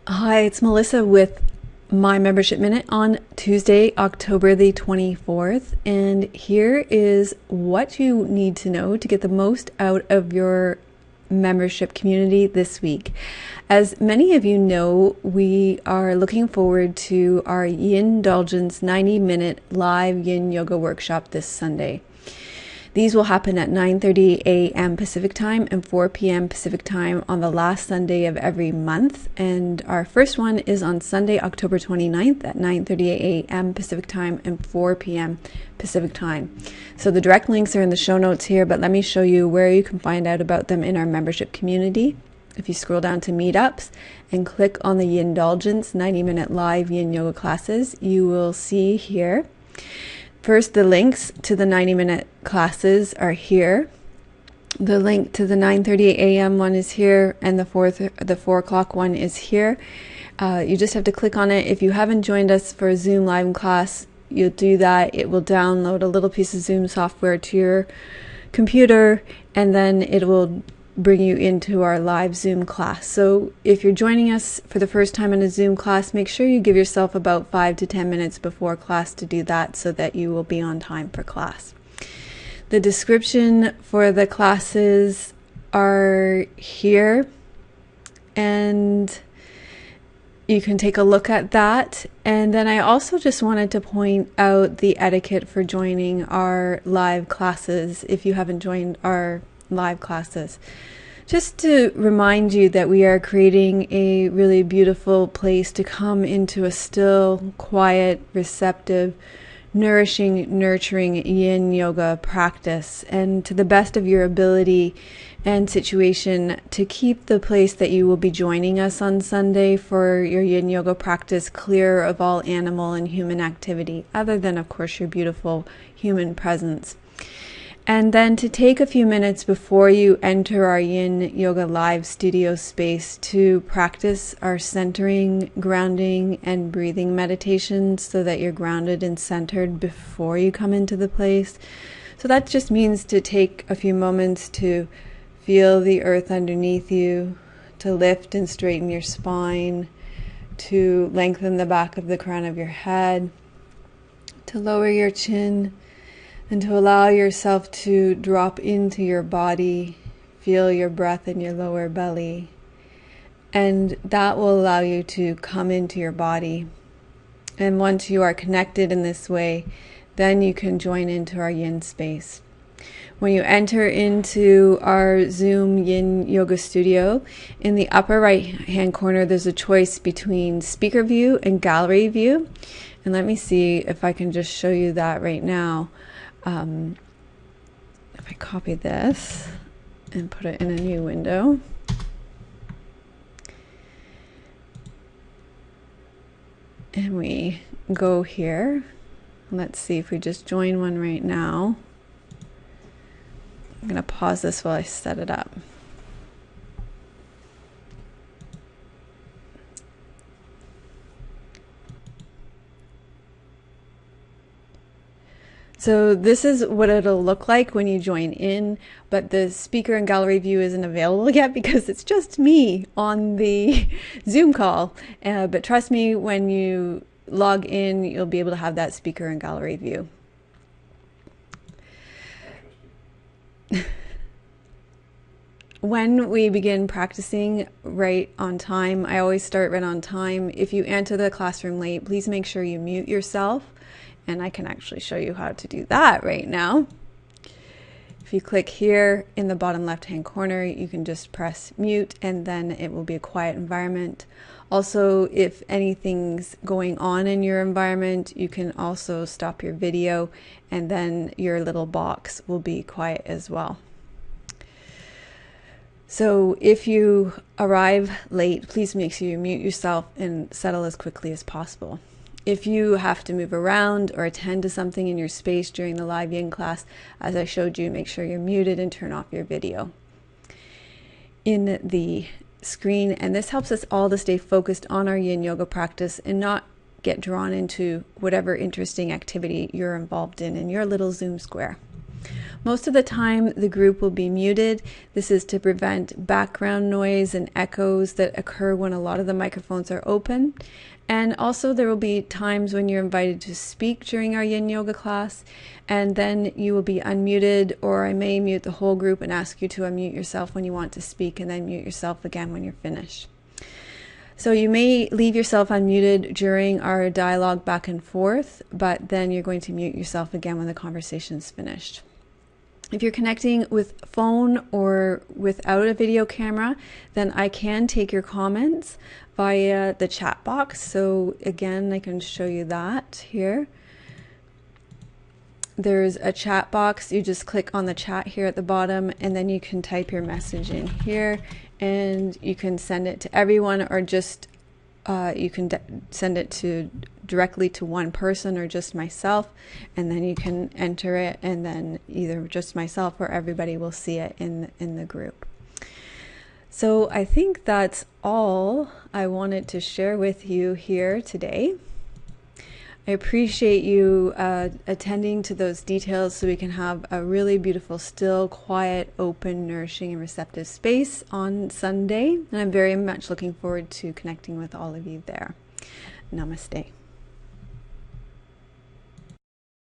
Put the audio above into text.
Hi, it's Melissa with my membership minute on Tuesday, October the 24th. And here is what you need to know to get the most out of your membership community this week. As many of you know, we are looking forward to our YinDulgence 90-minute live Yin Yoga workshop this Sunday. These will happen at 9:30 a.m. Pacific time and 4 p.m. Pacific time on the last Sunday of every month. And our first one is on Sunday, October 29th at 9:30 a.m. Pacific time and 4 p.m. Pacific time. So the direct links are in the show notes here, but let me show you where you can find out about them in our membership community. If you scroll down to meetups and click on the YinDulgence 90-minute live Yin Yoga classes, you will see here. First, the links to the 90-minute classes are here. The link to the 9:30 a.m. one is here, and the 4 o'clock one is here. You just have to click on it. If you haven't joined us for a Zoom live class, you'll do that. It will download a little piece of Zoom software to your computer, and then it will bring you into our live Zoom class. So if you're joining us for the first time in a Zoom class, make sure you give yourself about 5 to 10 minutes before class to do that so that you will be on time for class. The description for the classes are here, and you can take a look at that. And then I also just wanted to point out the etiquette for joining our live classes if you haven't joined our live classes. Just to remind you that we are creating a really beautiful place to come into a still, quiet, receptive, nourishing, nurturing Yin Yoga practice, and to the best of your ability and situation to keep the place that you will be joining us on Sunday for your Yin Yoga practice clear of all animal and human activity, other than, of course, your beautiful human presence. And then to take a few minutes before you enter our Yin Yoga live studio space to practice our centering, grounding, and breathing meditations so that you're grounded and centered before you come into the place. So that just means to take a few moments to feel the earth underneath you, to lift and straighten your spine, to lengthen the back of the crown of your head, to lower your chin, and to allow yourself to drop into your body, feel your breath in your lower belly, and that will allow you to come into your body. And once you are connected in this way, then you can join into our Yin space. When you enter into our Zoom Yin Yoga studio, in the upper right hand corner there's a choice between speaker view and gallery view. And let me see if I can just show you that right now. If I copy this and put it in a new window, and we go here, let's see if we just join one right now. I'm going to pause this while I set it up. So this is what it'll look like when you join in, but the speaker and gallery view isn't available yet because it's just me on the Zoom call. But trust me, when you log in, you'll be able to have that speaker and gallery view. When we begin practicing right on time, I always start right on time. If you enter the classroom late, please make sure you mute yourself. And I can actually show you how to do that right now. If you click here in the bottom left-hand corner, you can just press mute and then it will be a quiet environment. Also, if anything's going on in your environment, you can also stop your video and then your little box will be quiet as well. So if you arrive late, please make sure you mute yourself and settle as quickly as possible. If you have to move around or attend to something in your space during the live Yin class, as I showed you, make sure you're muted and turn off your video in the screen. And this helps us all to stay focused on our Yin Yoga practice and not get drawn into whatever interesting activity you're involved in your little Zoom square. Most of the time, the group will be muted. This is to prevent background noise and echoes that occur when a lot of the microphones are open. And also there will be times when you're invited to speak during our Yin Yoga class, and then you will be unmuted, or I may mute the whole group and ask you to unmute yourself when you want to speak, and then mute yourself again when you're finished. So you may leave yourself unmuted during our dialogue back and forth, but then you're going to mute yourself again when the conversation is finished. If you're connecting with phone or without a video camera, then I can take your comments via the chat box. So again, I can show you that here. There's a chat box. You just click on the chat here at the bottom, and then you can type your message in here, and you can send it to everyone, or just you can send it to directly to one person or just myself, and then you can enter it, and then either just myself or everybody will see it in the group. So I think that's all I wanted to share with you here today. I appreciate you attending to those details so we can have a really beautiful, still, quiet, open, nourishing, and receptive space on Sunday. And I'm very much looking forward to connecting with all of you there. Namaste.